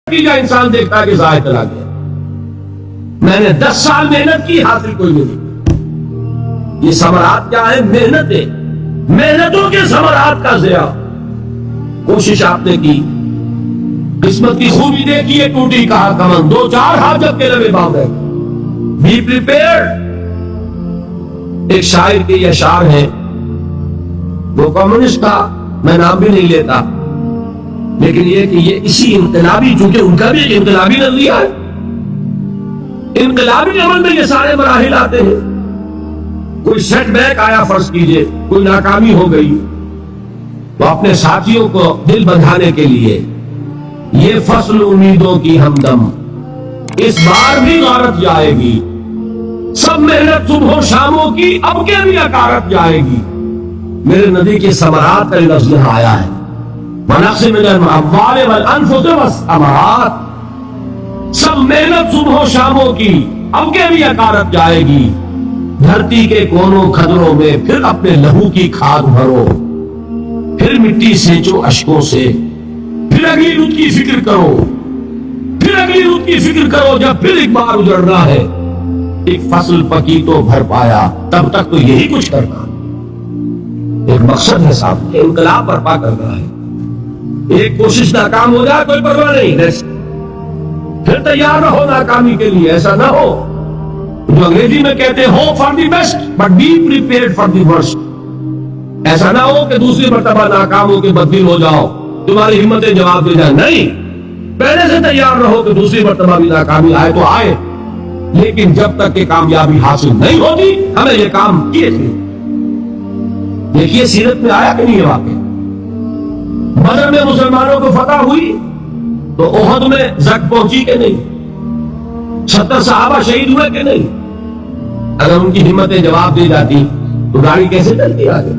کی کا انسان دیکھتا ہے کہ ضائع چلا گیا. میں نے 10 سال محنت کی, حاصل کوئی نہیں. یہ ثمرات کیا ہے؟ محنتیں, محنتوں کے ثمرات کا ضیاع. کوشش آپ نے کی, قسمت کی خوبی دیکھی ہے, ٹوٹی کہا کمن, 2-4 حاجت کے لبے باندھ ہے. Be prepared. ایک شاعر کے یہ اشعار ہیں, وہ کمیونسٹ تھا, میں نام بھی نہیں لیتا, لیکن یہ کہ یہ اسی انقلابی, چونکہ ان کا بھی ایک انقلابی نظریہ ہے, انقلابی عمل میں یہ سارے مراحل آتے ہیں. کوئی سیٹ بیک آیا فرض کیجئے, کوئی ناکامی ہو گئی, تو اپنے ساتھیوں کو دل بندھانے کے لیے یہ فصل امیدوں کی ہمدم, اس بار بھی غارت جائے گی, سب محنت صبح و شاموں کی اب کے بھی اکارت جائے گی. میرے نبی کے ثمرات کا لفظ یہاں آیا ہے, وَنَقْصٍ مِنَ الْأَمْوَالِ وَالْأَنفُسِ وَالثَّمَرَاتِ. سب محنت صبح و شاموں کی اب کے بھی اکارت جائے گی. دھرتی کے کونوں کھدروں میں پھر اپنے لہو کی کھاد بھرو, پھر مٹی سینچو اشکوں سے, پھر اگلی رت کی فکر کرو, پھر اگلی رت کی فکر کرو, جب پھر ایک بار اجڑنا ہے. ایک فصل پکی تو بھر پایا, تب تک تو یہی کچھ کرنا. ایک مقصد ہے صاحب, انقلاب برپا کرنا ہے. ایک کوشش ناکام ہو جائے کوئی پرواہ نہیں, پھر تیار رہو ناکامی کے لیے. ایسا نہ ہو جو انگریزی میں کہتے ہیں hope for the best but be prepared for the worst. ایسا نہ ہو کہ دوسری مرتبہ ناکام ہو کے بدبین ہو جاؤ, تمہاری ہمتیں جواب دے جائیں. نہیں, پہلے سے تیار رہو کہ دوسری مرتبہ بھی ناکامی آئے تو آئے, لیکن جب تک کہ کامیابی حاصل نہیں ہوتی ہمیں یہ کام کیے تھے. دیکھیے سیرت میں آیا کہ نہیں یہ واقعہ. بدر میں مسلمانوں کو فتح ہوئی تو احد میں زک پہنچی کہ نہیں, 70 صحابہ شہید ہوئے کہ نہیں. اگر ان کی ہمتیں جواب دی جاتی تو گاڑی کیسے چلتی آگے.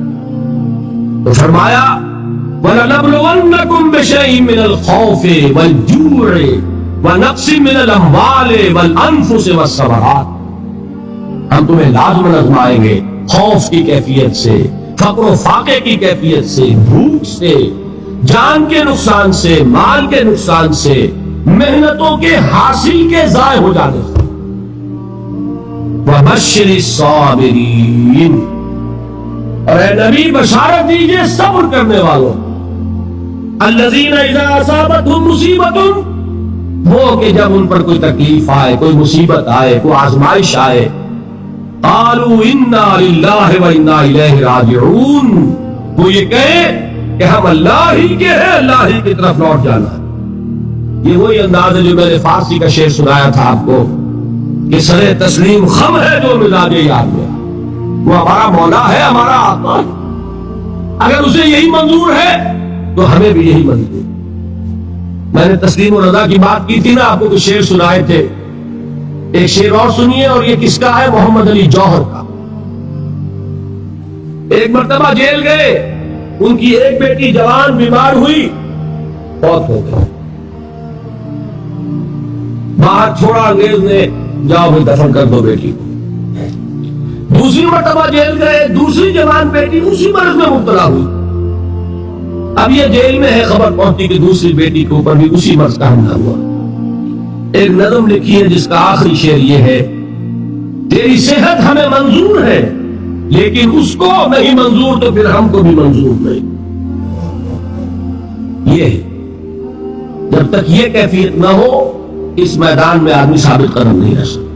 تو فرمایا وَلَنَبْلُوَنَّكُمْ بِشَيْءٍ مِّنَ الْخَوْفِ وَالْجُوعِ وَنَقْصٍ مِّنَ الْأَمْوَالِ وَالْأَنفُسِ وَالثَّمَرَاتِ. ہم تمہیں لازم آزمائیں گے خوف کی کیفیت سے, فقر و فاقے کی کیفیت سے, بھوک سے, جان کے نقصان سے, مال کے نقصان سے, محنتوں کے حاصل کے ضائع ہو جانے سے. وَبَشِّرِ الصَّابِرِينَ. اور اے نبی بشارت دیجئے صبر کرنے والوں. الَّذِينَ إِذَا أَصَابَتْهُمْ مُصِيبَةٌ, وہ کہ جب ان پر کوئی تکلیف آئے, کوئی مصیبت آئے, کوئی آزمائش آئے, قالوا انا للہ وانا الیہ راجعون, وہ یہ کہے کہ ہم اللہ ہی کے ہیں, اللہ ہی کی طرف لوٹ جانا ہے. یہ وہی انداز ہے جو میں نے فارسی کا شعر سنایا تھا آپ کو کہ سر تسلیم خم ہے جو مزاج یار میں. وہ ہمارا مولا ہے, ہمارا آقا ہے. اگر اسے یہی منظور ہے تو ہمیں بھی یہی منظور. میں نے تسلیم و رضا کی بات کی تھی نا, آپ کو کچھ شعر سنائے تھے. ایک شعر اور سنیے, اور یہ کس کا ہے؟ محمد علی جوہر کا. ایک مرتبہ جیل گئے, ان کی ایک بیٹی جوان بیمار ہوئی, فوت ہو گئی. باہر چھوڑا انگریز نے, جاؤ بھائی دفن کر دو بیٹی کو. دوسری مرتبہ جیل گئے, دوسری جوان بیٹی اسی مرض میں مبتلا ہوئی. اب یہ جیل میں ہے, خبر پہنچی کہ دوسری بیٹی کے اوپر بھی اسی مرض کا حملہ ہوا. ایک نظم لکھی ہے جس کا آخری شعر یہ ہے, تیری صحت ہمیں منظور ہے لیکن اس کو نہیں منظور تو پھر ہم کو بھی منظور نہیں. یہ جب تک یہ کیفیت نہ ہو اس میدان میں آدمی ثابت قدم نہیں رہ سکتا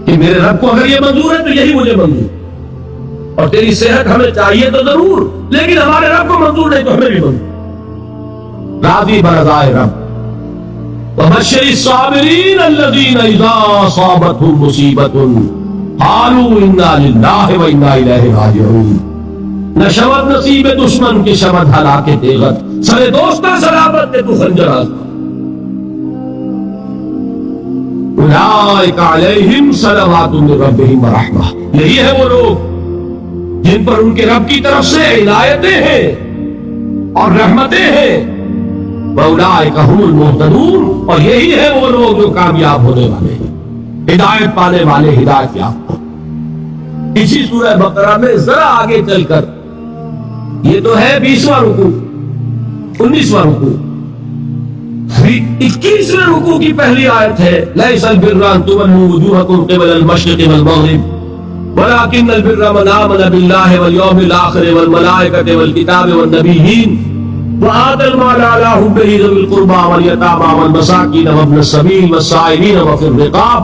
کہ میرے رب کو اگر یہ منظور ہے تو یہی مجھے منظور, اور تیری صحت ہمیں چاہیے تو ضرور, لیکن ہمارے رب کو منظور نہیں تو ہمیں بھی منظور. راضی برضائے رب. وَبَشِّرِ الصَّابِرِينَ الَّذِينَ إِذَا أَصَابَتْهُمْ مُصِيبَةٌ قَالُوا إِنَّا لِلَّهِ وَإِنَّا إِلَيْهِ رَاجِعُونَ. نہ شود نصیب دشمن کے شود ہلاکے تیغت, سر دوستہ سلامت کے تو خنجر آزما. اولئک علیہم صلوات من ربہم ورحمہ. یہی ہے وہ لوگ جن پر ان کے رب کی طرف سے عنایتیں ہیں اور رحمتیں ہیں. وَأُولَٰئِكَ هُمُ الْمُهْتَدُونَ. اور یہی ہے وہ لوگ جو کامیاب ہونے والے ہیں, ہدایت پانے والے, ہدایت یافتہ. اسی سورہ بقرہ میں ذرا آگے چل کر, یہ تو ہے 20واں رکوع, 19واں رکوع, ابھی 21ویں رکوع کی پہلی آیت ہے، لیس البر ان تولوا وجوہکم قبل المشرق والمغرب ولکن البر من آمن باللہ والیوم الآخر والملائکۃ والکتاب والنبیین وآتى المال على حبه ذوي القربى واليتامى والمساكين وابن السبيل والسائلين وفي الرقاب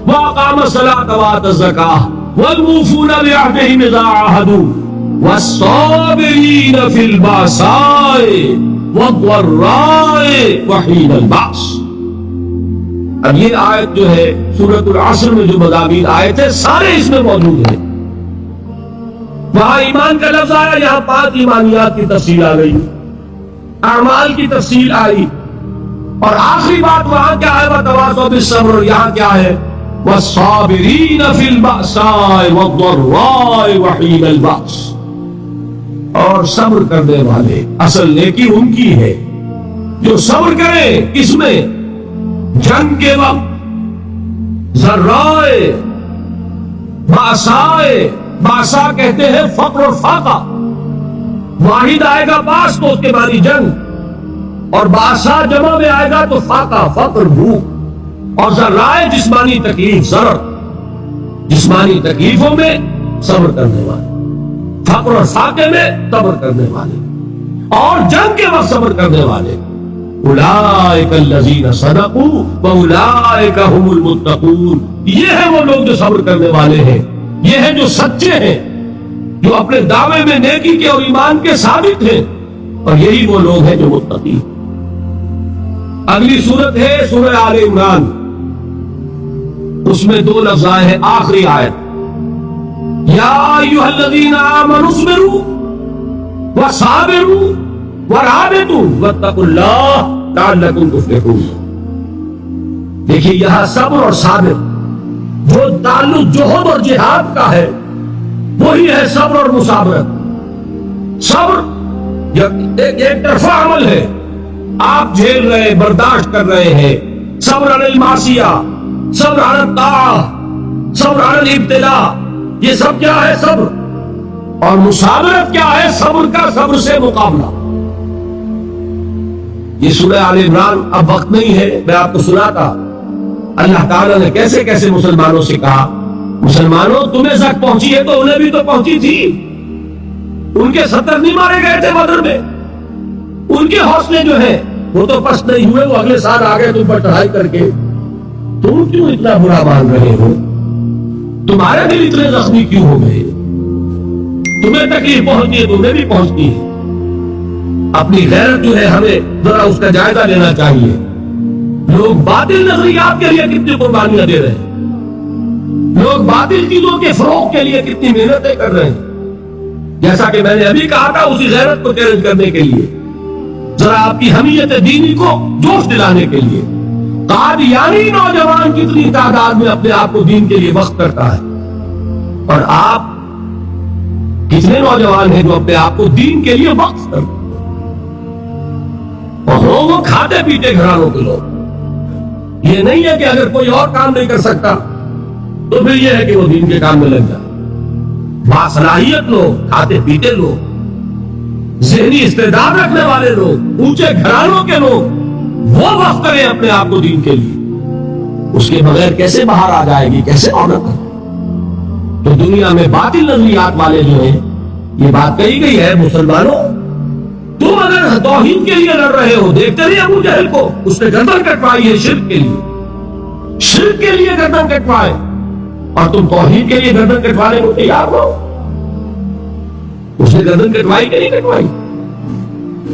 وأقام الصلاة وآتى الزكاة والموفون بعهدهم إذا عاهدوا والصابرين في البأساء والضراء وحين البأس۔ اب یہ آیت جو ہے سورۃ العصر میں جو مضامین آیت ہے سارے اس میں موجود ہیں۔ وہاں ایمان کا لفظ آیا، یہاں 5 ایمانیات کی تفصیل آ گئی، اعمال کی تفصیل آئی، اور آخری بات وہاں کیا ہے؟ وتواصوا بالصبر، یہاں کیا ہے؟ والصابرین فی البأساء والضراء وحین البأس، اور صبر کرنے والے، اصل نیکی ان کی ہے جو صبر کرے، کس میں؟ جنگ کے وقت، ضرائے، بأسائے، بأسا کہتے ہیں فقر اور فاقہ، واحد آئے گا باس تو اس کے معنی جنگ، اور باسا جمع میں آئے گا تو فاقہ، فقر، بھوک، اور ذرائع جسمانی تکلیف، ضرر، جسمانی تکلیفوں میں صبر کرنے والے، فقر اور فاقے میں صبر کرنے والے، اور جنگ کے وقت صبر کرنے والے، اولئک الذین صدقوا واولئک هم المتقون، یہ ہیں وہ لوگ جو صبر کرنے والے ہیں، یہ ہیں جو سچے ہیں، جو اپنے دعوے میں نیکی کے اور ایمان کے ثابت ہیں، اور یہی وہ لوگ ہیں جو متقی۔ اگلی سورت ہے سورہ آل عمران، اس میں 2 لفظ آئے ہیں، آخری آیت، یا ایھا الذین آمنوا اصبروا وصابروا ورابطوا واتقوا اللہ لعلکم تفلحون۔ دیکھیے یہاں صبر اور صابر جو تعلق جوہد اور جہاد کا ہے وہی ہے صبر اور مصابرت۔ صبر ایک طرفہ عمل ہے، آپ جھیل رہے، برداشت کر رہے ہیں، صبر علی المعصیہ، صبر علی الطاعہ، صبر علی الابتلاء، یہ سب کیا ہے؟ صبر۔ اور مصابرت کیا ہے؟ صبر کا صبر سے مقابلہ۔ یہ سورہ آل عمران، اب وقت نہیں ہے میں آپ کو سناتا اللہ تعالیٰ نے کیسے کیسے مسلمانوں سے کہا، مسلمانوں تمہیں زخ پہنچی ہے تو انہیں بھی تو پہنچی تھی، ان کے 70 نہیں مارے گئے تھے بدر میں، ان کے حوصلے جو ہیں وہ تو پست نہیں ہوئے، وہ اگلے سال آ گئے تم پر چڑھائی کر کے، تم کیوں اتنا برا مان رہے ہو؟ تمہارے دل اتنے زخمی کیوں ہو گئے؟ تمہیں تکلیف پہنچتی ہے تو انہیں بھی پہنچتی ہے۔ اپنی غیرت جو ہے ہمیں ذرا اس کا جائزہ لینا چاہیے۔ لوگ باطل نظریات کے لیے کتنی قربانیاں دے رہے ہیں، لوگ باطل چیزوں کے فروغ کے لیے کتنی محنتیں کر رہے ہیں۔ جیسا کہ میں نے ابھی کہا تھا، اسی غیرت کو چیلنج کرنے کے لیے، ذرا آپ کی حمیت دینی کو جوش دلانے کے لیے، قادیانی نوجوان کتنی تعداد میں اپنے آپ کو دین کے لیے وقف کرتا ہے، اور آپ کتنے نوجوان ہیں جو اپنے آپ کو دین کے لیے وقف کرتے ہیں، اور وہ کھاتے پیتے گھرانوں کے لوگ۔ یہ نہیں ہے کہ اگر کوئی اور کام نہیں کر سکتا تو پھر یہ ہے کہ وہ دین کے کام میں لگ جائے۔ باصلاحیت لوگ، کھاتے پیتے لوگ، ذہنی استعداد رکھنے والے لوگ، اونچے گھرانوں کے لوگ، وہ وقف کریں اپنے آپ کو دین کے لیے، اس کے بغیر کیسے باہر آ جائے گی، کیسے عورت ہے؟ تو دنیا میں باطل نظریات والے جو ہیں، یہ بات کہی گئی ہے، مسلمانوں تم اگر توحید کے لیے لڑ رہے ہو، دیکھتے نہیں ابو جہل کو، اس نے گردن کٹوائی ہے شرک کے لیے، شرک کے لیے گردن کٹوائے، اور تم توحید کے لیے گردن کٹوانے کو تیار ہو؟ اس نے گردن کٹوائی کہ نہیں کٹوائی؟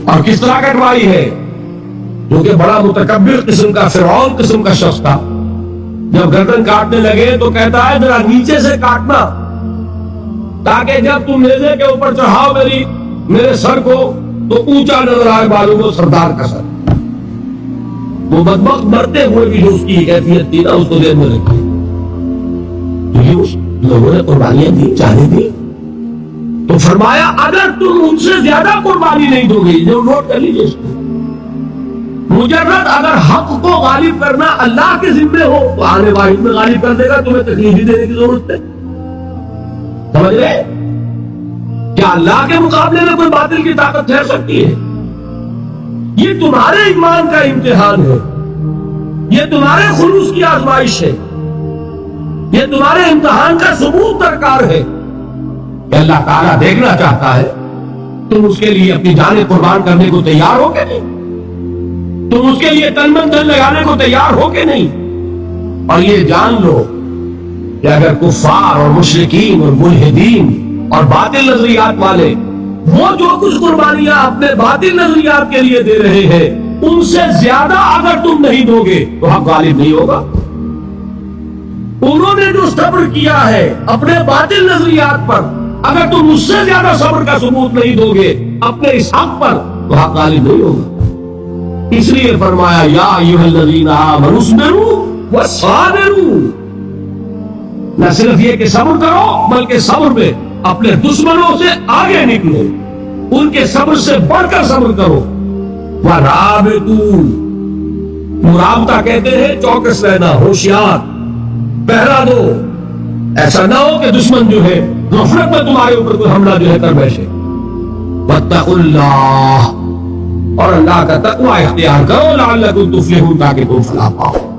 اور کس طرح کٹوائی ہے؟ جو کہ بڑا متکبر قسم کا، فرعون قسم کا شخص تھا، جب گردن کاٹنے لگے تو کہتا ہے ذرا نیچے سے کاٹنا، تاکہ جب تم نیزے کے اوپر چڑھاؤ میرے سر کو تو اونچا نظر آئے، معلوم ہو سردار کا سر۔ وہ بدبخت مرتے ہوئے بھی جو اس کی کیفیت تھی نا، اس کو دیر میں رکھے، لوگوں نے قربانیاں دی، چاہے دی، تو فرمایا اگر تم ان سے زیادہ قربانی نہیں دو گے، جو نوٹ کر لیجیے اس کو، مجرد اگر حق کو غالب کرنا اللہ کے ذمے ہو تو آنے واحد میں غالب کر دے گا، تمہیں تکلیف ہی دینے کی ضرورت ہے۔ سمجھ گئے؟ کیا اللہ کے مقابلے میں کوئی باطل کی طاقت ٹھہر سکتی ہے؟ یہ تمہارے ایمان کا امتحان ہے، یہ تمہارے خلوص کی آزمائش ہے، یہ تمہارے امتحان کا ثبوت درکار ہے کہ اللہ تعالیٰ دیکھنا چاہتا ہے تم اس کے لیے اپنی جانیں قربان کرنے کو تیار ہو کہ نہیں، تم اس کے لیے تن من دھن لگانے کو تیار ہو کہ نہیں۔ اور یہ جان لو کہ اگر کفار اور مشرکین اور ملحدین اور باطل نظریات والے وہ جو کچھ قربانیاں اپنے باطل نظریات کے لیے دے رہے ہیں ان سے زیادہ اگر تم نہیں دو گے تو حق غالب نہیں ہوگا۔ انہوں نے جو صبر کیا ہے اپنے باطل نظریات پر، اگر تم اس سے زیادہ صبر کا ثبوت نہیں دو گے اپنے اس حق پر تو حق غالب نہیں ہوگا۔ اس لیے فرمایا یا ایھا الذین آمنوا اصبروا وصابروا، نہ صرف یہ کہ صبر کرو بلکہ صبر میں اپنے دشمنوں سے آگے نکلو، ان کے صبر سے بڑھ کر صبر کرو۔ وَرَابِطُوا، مرابطہ کہتے ہیں چوکس رہنا، ہوشیار، پہرا دو، ایسا نہ ہو کہ دشمن جو ہے غفلت میں تمہارے اوپر کوئی حملہ جو ہے کر بیٹھے۔ وَاتَّقُوا اللَّهَ، اور اللہ کا تقوی اختیار کرو، لعلکم تفلحون، تاکہ تم فلاح پاؤ۔